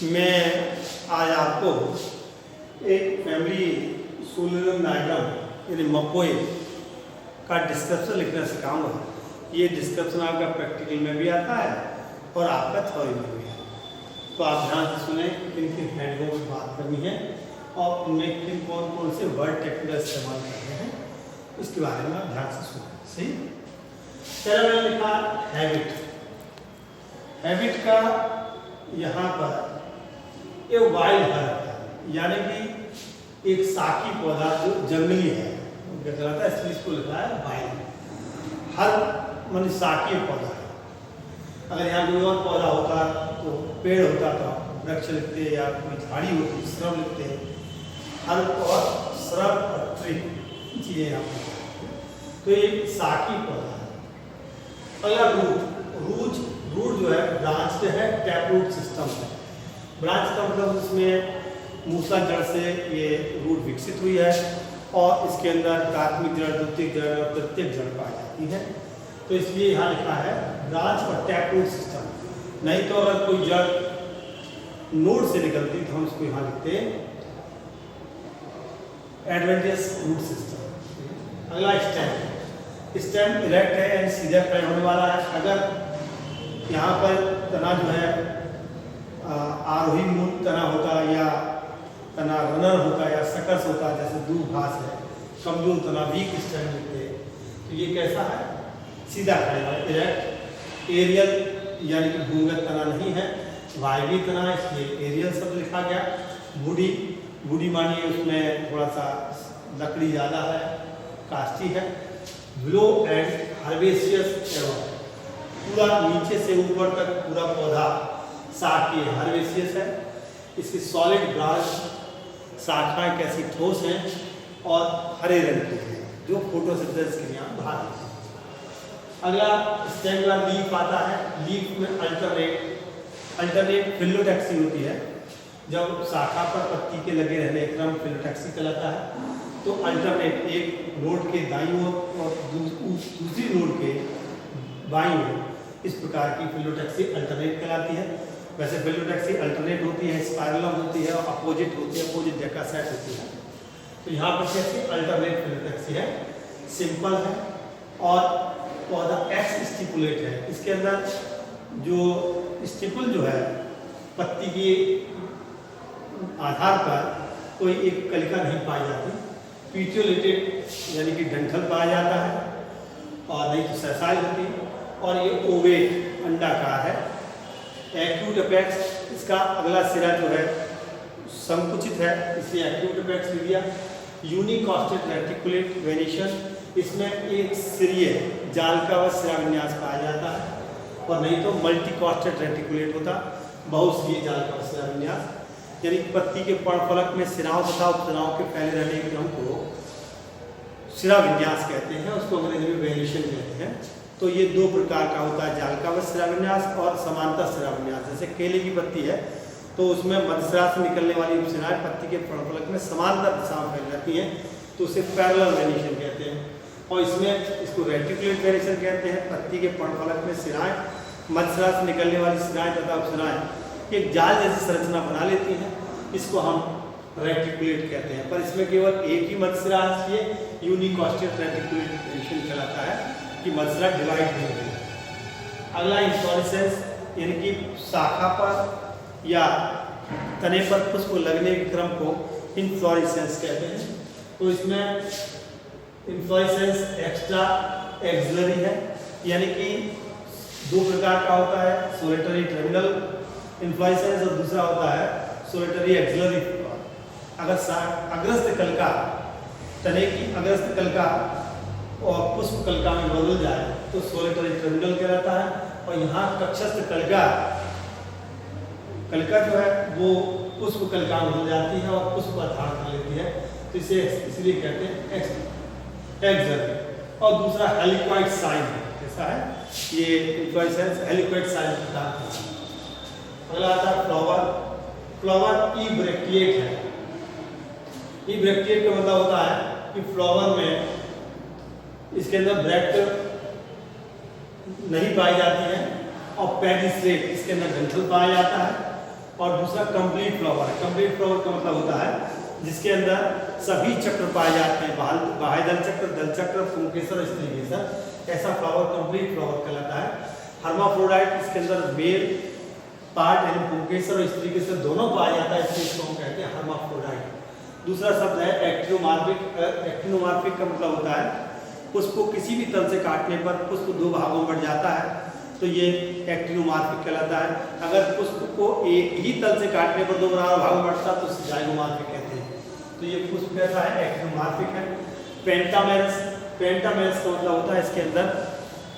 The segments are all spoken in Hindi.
मैं आज आपको एक फैमिली सोलर डायग्राम यानी मपोए का डिस्क्रिप्शन लिखना सिखाऊंगा। ये डिस्क्रिप्शन आपका प्रैक्टिकल में भी आता है और आपका थ्योरी में भी है। तो आप ध्यान से सुने किन किन हैंडलों की बात करनी है और उनमें किन कौन कौन से वर्ड टेक्निकल इस्तेमाल करने हैं, इसके बारे में आप ध्यान से सुने। सही। चलो मैंने लिखा हैबिट। हैबिट का यहाँ पर एक वाइल्ड हर्ब यानी कि एक साकी पौधा जो जंगली है कहलाता है, इसलिए इसको लिखा है वाइल्ड हर्ब माने साकी पौधा है। अगर यहाँ कोई और पौधा होता तो पेड़ होता तो वृक्ष लिखते या कोई झाड़ी होती श्रब लिखते। हर्ब और श्रब और ट्री चीजें यहाँ पर, तो ये साकी पौधा है। अगला रूट जो है ब्रांच है, टैपरूट सिस्टम है। ब्रांच का मतलब उसमें मूसा जड़ से ये रूट विकसित हुई है और इसके अंदर प्राथमिक जड़, द्वितीयक जड़ और तृतीयक जड़ पाई जाती है। तो इसलिए यहाँ लिखा है ब्रांच और टैपरूट सिस्टम। नहीं तो अगर कोई जड़ नोड से निकलती तो हम उसको यहाँ लिखते एडवेंटियस रूट सिस्टम। अगला स्टेम इरेक्ट है यानी सीधा खड़ा होने वाला है। अगर यहाँ पर तना जो है आरोही मूल तना होता या तना रनर होता या सकस होता, जैसे दूब घास है, कमजोर तना वीक स्टेम लिखते, तो ये कैसा है? सीधा खड़ा है, इरेक्ट। एरियल यानी कि भूमिगत तना नहीं है, वायवीय तना है, इसलिए एरियल शब्द लिखा गया। बूढ़ी मानिए उसमें थोड़ा सा लकड़ी ज़्यादा है, काष्ठी है। ब्लो एंड हार्वेसियस एवं पूरा नीचे से ऊपर तक पूरा पौधा साकी हार्वेसियस है। इसकी सॉलिड ब्रांच शाखाएं कैसी ठोस हैं और हरे रंग की है, जो फोटोसिंथेसिस के लिए बाहर है। अगला स्टेम का लीफ आता है। लीफ में अल्टरनेट फिलोटैक्सी होती है। जब शाखा पर पत्ती के लगे रहने क्रम फिलोटैक्सी कहलाता है। तो अल्टरनेट एक नोड के दाईं ओर और दूसरी नोड के बाईं ओर, इस प्रकार की फिलोटैक्सी अल्टरनेट कहलाती है। वैसे फिलोटैक्सी अल्टरनेट होती है, स्पाइरलम होती है और अपोजिट होती है, अपोजिट डेकासेट होती है। तो यहाँ पर कैसे अल्टरनेट फिलोटैक्सी है, सिंपल है और पौधा एक्स स्टिपुलेट है। इसके अंदर जो स्टिपुल जो है पत्ती के आधार पर कोई एक कलिका नहीं पाई जाती। पीटियोलेटेड यानी कि डंठल पाया जाता है और नहीं तो सेसाइल होती है। और ये ओवेट अंडाकार है। एक्यूट अपेक्स, इसका अगला सिरा जो है संकुचित है, इसलिए एक्यूट अपेक्स लिख दिया। यूनिकॉस्टेड रेटिकुलेट वेनिशन, इसमें एक सिरीय जालका व सिरा विन्यास पाया जाता है और नहीं तो मल्टीकॉस्टेड रेटिकुलेट होता, बहुसिरीय जालका व सिरा विन्यास। यानी पत्ती के पर्णफलक में सिराओं तथा उपसिराओं के फैले रहने के क्रम को सिरा विन्यास कहते हैं, उसको अंग्रेजी में वेनिशन कहते हैं। तो ये दो प्रकार का होता है, जालका व सिरा विन्यास और समांतर सिरा विन्यास। जैसे केले की पत्ती है तो उसमें मध्यसिरा से निकलने वाली उपसिराएं पत्ती के पर्णफलक में समांतर दिशा में फैल जाती हैं, तो उसे पैरेलल वेनिशन कहते हैं। और इसमें इसको रेटिकुलेट वेनिशन कहते हैं। पत्ती के पर्णफलक में सिराएं मध्यसिरा से निकलने वाली सिराएं तथा उपसिराएं एक जाल जैसी संरचना बना लेती हैं, इसको हम रेटिकुलेट कहते हैं। पर इसमें केवल एक ही मध्यसिरा है, ये यूनिकॉस्टेड रेटिकुलेट वेनिशन कहलाता है कि मध्यसिरा डिवाइड नहीं होगा। अगला इन्फ्लोरेसेंस यानी कि शाखा पर या तने पर पुष्प लगने के क्रम को इन्फ्लोरेसेंस कहते हैं। तो इसमें इन्फ्लोरेसेंस एक्स्ट्रा एक्सिलरी है, यानी कि दो प्रकार का होता है, सोलिटरी टर्मिनल इन्फ्लोरेसेंस और दूसरा होता है सोलिटरी एक्सिलरी। अगर अग्रस्त कलिका, तने की अग्रस्त कलिका और पुष्प कलिका में बदल जाए तो सोलिटरी टर्मिनल कहलाता है। और यहाँ कक्षस्थ कलिका जो है वो पुष्प कलिका में बदल जाती है और पुष्प का धारण कर लेती है, तो इसे इसलिए कहते हैं एक्सिलरी। और दूसरा हेलिकॉइड साइन है, कैसा है ये इन्फ्लोरेसेंस हेलिकॉइड साइन प्रदान करता है। अगला आता है फ्लावर। फ्लावर इब्रेक्टिएट है। इब्रेक्टिएट का मतलब होता है कि फ्लावर में इसके अंदर ब्रैक्ट नहीं पाई जाती है और पेडिस्लेट इसके अंदर डंठल पाया जाता है। और दूसरा कंप्लीट फ्लावर है। कंप्लीट फ्लावर का मतलब होता है जिसके अंदर सभी चक्र पाए जाते हैं, बाह्य दल चक्र, दल चक्र, पुंकेसर, स्त्री केसर। ऐसा फ्लावर कंप्लीट फ्लावर कहलाता है। हर्माफ्रोडाइट इसके अंदर मेल पार्ट यानी पुंकेसर और स्त्री केसर दोनों पाया जाता है, इसलिए इसको हम कहते हैं हर्माफ्रोडाइट। दूसरा शब्द है एक्टिनोमार्फिक। एक्टिनोमार्फिक का मतलब होता है पुष्प को किसी भी तल से काटने पर पुष्प दो भागों में बढ़ जाता है, तो ये एक्टिनोमार्फिक कहलाता है। अगर पुष्प को एक ही तल से काटने पर दो बराबर भागों में बढ़ता है तो उसे जाइगोमार्फिक कहते हैं। तो ये पुष्प कैसा है? एक्टिनोमार्फिक है। पेंटामेरस। पेंटामेरस का मतलब होता है इसके अंदर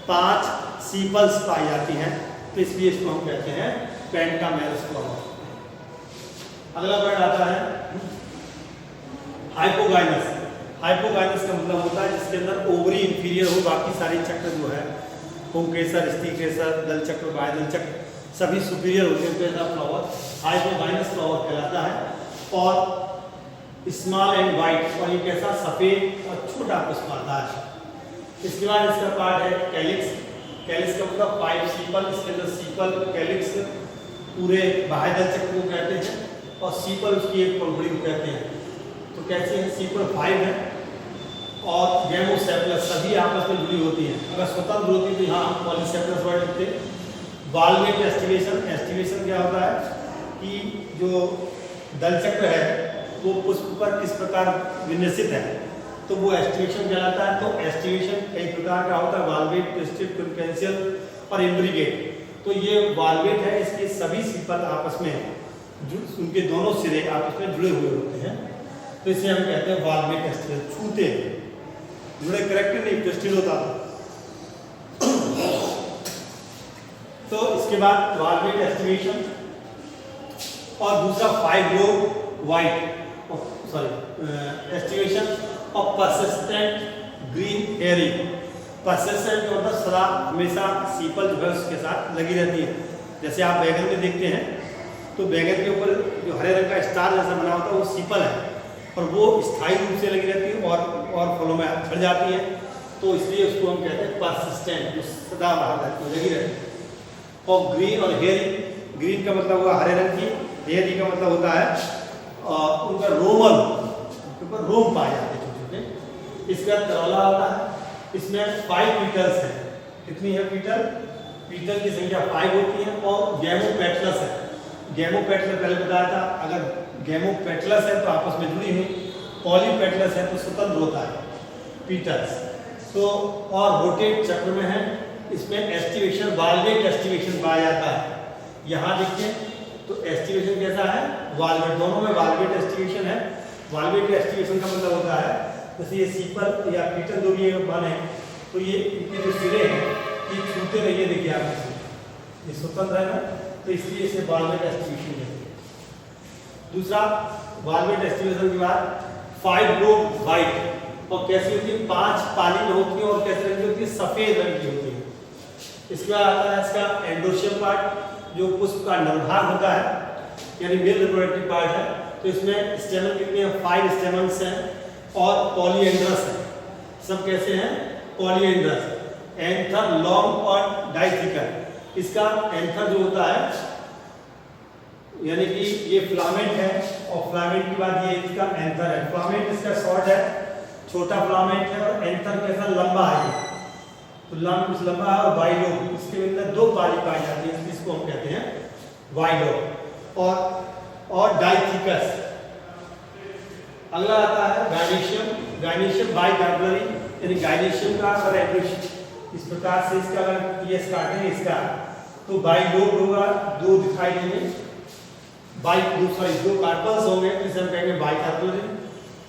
5 सीपल्स पाई जाती हैं, तो इसलिए इसको हम कहते हैं पेंटामेरस फ्लावर। अगला वर्ड आता है हाइपोगाइनस। हाइपोगाइनस का मतलब होता है जिसके अंदर ओवरी इंफीरियर हो, बाकी सारे चक्र जो है पुंकेसर, स्त्री केसर, दल चक्र, बाह्य दल चक्र सभी सुपीरियर होते हैं, तो ऐसा फ्लावर हाइपोगाइनस फ्लावर कहलाता है। और स्मॉल एंड वाइट, और ये कैसा? सफेद और छोटा पुष्प आता है। इसके बाद इसका पार्ट है कैलिक्स। कैलिक्स का मतलब 5 सीपल, इसके अंदर सीपल, कैलिक्स पूरे बाह्य दल चक्र को कहते हैं और सीपल उसकी एक पंखुड़ी को कहते हैं। तो कैसे है? सीपल 5 है और गैमोसेप्लस सभी आपस में जुड़ी होती हैं। अगर स्वतंत्र होती तो यहाँ पॉलीसेप्लस वर्ड लिखते। Valvate aestivation. एस्टिवेशन क्या होता है कि जो दल चक्र है वो पुष्प पर किस प्रकार विन्यसित है, तो वो एस्टिवेशन कहलाता है। तो एस्टिवेशन कई प्रकार का होता है, वाल्वेट, ट्विस्टेड, कॉन्वेंशियल और इम्ब्रिगेट। तो ये वाल्वेट है, इसके सभी सीपल आपस में उनके दोनों सिरे आपस में जुड़े हुए होते हैं, तो इसे हम कहते हैं वाल्वेट एस्टिवेशन। छूते जुड़े, करेक्ट नहीं, ट्विस्टेड होता। तो इसके बाद वाल्वेट एस्टिवेशन और दूसरा 5 लोब वाइट एस्टिवेशन और परसिस्टेंट ग्रीन हेयरी। परसिस्टेंट जो मतलब सदा हमेशा सीपल जो है उसके साथ लगी रहती है। जैसे आप बैगन में देखते हैं तो बैगन के ऊपर जो हरे रंग का स्टार जैसा बना होता है वो सीपल है और वो स्थायी रूप से लगी रहती है और फलों में झड़ जाती है, तो इसलिए उसको हम कहते हैं परसिस्टेंट, जो सदा बाहर लगी रहती है। और ग्रीन और हेयरी, ग्रीन का मतलब हुआ हरे रंग की, हेयरी का मतलब होता है उनका रोमल ऊपर रोम पाए जाते हैं छोटे। इसके बाद करौला आता है, इसमें 5 पीटल्स हैं। कितनी है पीटल? पीटल की संख्या 5 होती है। और गैमोपेटलस है। गैमोपेटलस पहले बताया था, अगर गैमोपेटलस है तो आपस में जुड़ी हुई, पॉलीपेटलस है तो स्वतंत्र होता है पीटल्स। तो और रोटेट चक्र में है, इसमें एस्टिवेशन, वाल्वेट एस्टिवेशन पाया जाता है। यहाँ देखिए तो एस्टिवेशन कैसा है? वाल्वेट, दोनों में वाल्वेट एस्टिवेशन है। वाल्वेट एस्टिवेशन का मतलब होता है जैसे ये सीपल या पीटल जो भी बन है तो ये इनके जो सिरे हैं ये छूते नहीं है, देखिए आप ये स्वतंत्र है ना, तो इसलिए इसे वाल्वेट एस्टिवेशन कहते हैं। दूसरा वाल्वेट एस्टिवेशन के बाद 5 लोब वाइट, और कैसी होती है? 5 पाली में होती है और कैसे रंग की होती है? सफेद रंग की होती है। इसके बाद आता है इसका एंडोशियम पार्ट, जो पुष्प का नरभाग होता है यानी मेल रिप्रोडक्टिव पार्ट है। तो इसमें स्टेमन कितने हैं? 5 स्टेमन्स हैं और पॉलीएंड्रस है। सब कैसे हैं? पॉलीएंड्रस। एंथर लॉन्ग और डाइथिकल। इसका एंथर जो होता है यानी कि ये फिलामेंट है और फिलामेंट के बाद ये इसका एंथर है। फिलामेंट इसका शॉर्ट है, छोटा फिलामेंट है और एंथर कैसा? लंबा है। तो लंबा है और वाइडो, इसके अंदर 2 पाली पाई जाती है, इसको हम कहते हैं वाइडो। और डाइथिकस। अगला आता है गायनेशियम। गायनेशियम बाइकार्बोनरी यानी गायनेशियम का अगर एडमिशन इस प्रकार से इसका अगर ये काटेंगे इसका तो बाइलोब होगा, 2 दिखाई देंगे, 2 कार्पल्स होंगे, इसे हम कहेंगे बाइकार्बोनरी।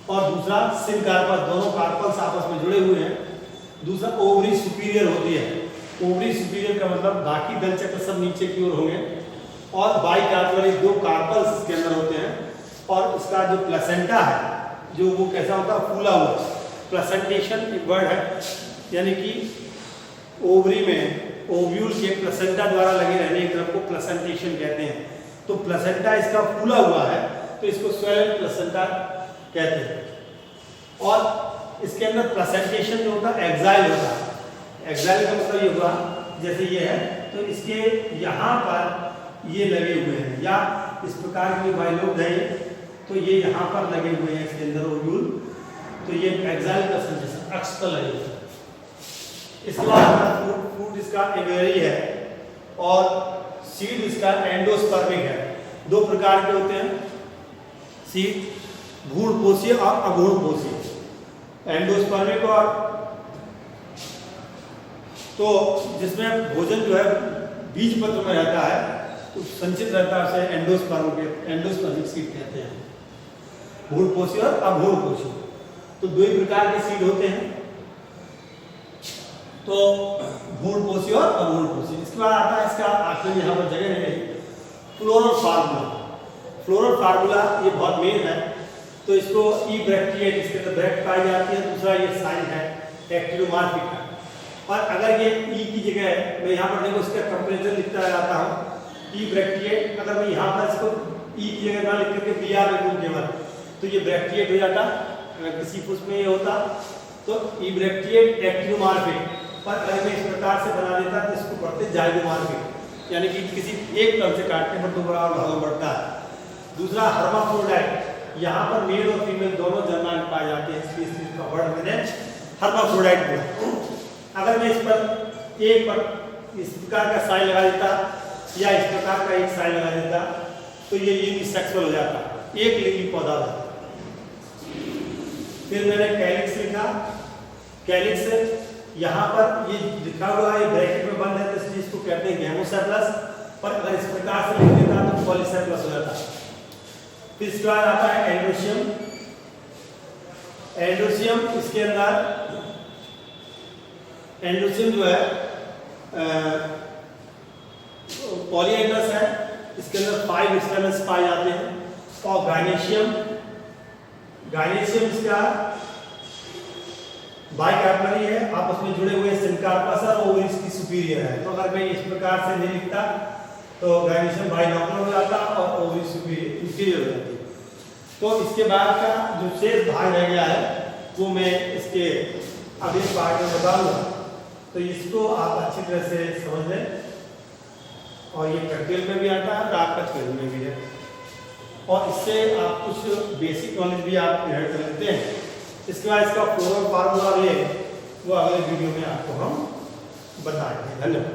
और दूसरा सिन कार्पल, दोनों कार्पल्स आपस में जुड़े हुए हैं। दूसरा ओवरी सुपीरियर होती है। ओवरी सुपीरियर का मतलब बाकी दल चक्र सब नीचे की ओर होंगे और बाइकार्पल 2 कार्पल्स इसके अंदर होते हैं। और इसका जो प्लेसेंटा है जो वो कैसा होता है? फूला हुआ। प्लेसेंटेशन एक वर्ड है, यानी कि ओवरी में ओव्यूल के प्लेसेंटा द्वारा लगे रहने की तरफ को प्लेसेंटेशन कहते हैं। तो प्लेसेंटा इसका फूला हुआ है तो इसको स्वेल्ड प्लेसेंटा कहते हैं। और इसके अंदर प्लेसेंटेशन जो होता है एक्साइल होता है। एक्साइल का मतलब ये हुआ जैसे ये है तो इसके यहाँ पर ये लगे हुए हैं या इस प्रकार की बाइलोब है, तो ये यहाँ पर लगे हुए हैं इसके अंदर ओव्यूल, तो ये एक्साइल का संचेशन अक्ष पर लगे हुए हैं। इसके बाद फ्रूट इसका एवेरी है और सीड इसका एंडोस्पर्मिक है। दो प्रकार के होते हैं सीड, भ्रूणपोषीय और अभ्रूणपोषीय। एंडोस्पर्मिक और तो जिसमें भोजन जो है बीज पत्र में रहता है तो संचित रहता है, उसे एंडोस्पर्मिक सीड कहते हैं। भ्रूणपोषी और अभ्रूणपोषी, तो दो ही प्रकार के सीड होते हैं, तो भ्रूणपोषी और अभ्रूणपोषी। इसके बाद आता है इसका आखिर यहाँ पर जगह है फ्लोरल फार्मूला। फ्लोरल फार्मूला ये बहुत मेन है, तो इसको ई ब्रैक्टिएट, इसके अंदर ब्रैक्ट पाई जाती है। दूसरा ये साइन है एक्टिनोमार्फिक का। और अगर ये ई की जगह मैं यहाँ पर देखो इसका कंपैरिजन लिखता जाता हूँ ई ब्रैक्टिएट, अगर मैं यहाँ पर इसको ई की जगह ना लिख करके बी आर लिखूँ केवल, तो ये ब्रैक्टिएट हो जाता। अगर किसी पुष्प में ये होता तो ई ब्रैक्टिएट एक्टिनोमार्फिक, पर अगर मैं इस प्रकार से बना देता तो इसको पढ़ते जाइगोमार्फिक, यानी कि किसी एक टर्म से काटने पर दो बराबर भागों बढ़ता है। दूसरा हर्माफ्रोडाइट, यहाँ पर मेल और फीमेल दोनों जन्मांग पाए जाते हैं, इसलिए इसका वर्ड मैंने हर्माफ्रोडाइट बोला। अगर मैं इस पर एक पर इस प्रकार का साइन लगा देता या इस प्रकार का एक साइन लगा देता तो ये यूनिसेक्सुअल हो जाता, एक लिंगी पौधा हो जाता। फिर मैंने कैलिक्स लिखा, कैलिक्स यहाँ पर ये लिखा हुआ है, ब्रैकेट में बंद है, तो इसलिए इसको कहते हैं गैमोसेप्लस, पर अगर इस प्रकार से लिख देता तो पॉलीसेप्लस हो जाता। फिर इसके बाद आता है एंड्रोशियम। एंड्रोशियम इसके अंदर एंड्रोशियम जो है पॉलीएंड्रस है, इसके अंदर 5 स्टेमन्स पाए जाते हैं। और गायनेशियम, गायनेशियम इसका बाइकार्परी है, आपस में जुड़े हुए सिनकार्पस और ओवरीज की सुपीरियर है। तो अगर मैं इस प्रकार से नहीं लिखता तो गायनेशियम बाइनोकुलर हो जाता और ओवरी सुपीरियर इंफीरियर हो जाती। तो इसके बाद का जो शेष भाग रह गया है वो मैं इसके अगले पार्ट में बताऊंगा, तो इसको आप अच्छी तरह से समझ लें। और ये प्रैक्टिकल में भी आता है और आपका थ्योरी में भी है, और इससे आप कुछ बेसिक नॉलेज भी आप इनहेरिट कर लेते हैं। इसके बाद इसका फ्लोरल फार्मूला वो अगले वीडियो में आपको हम बताएंगे। धन्यवाद।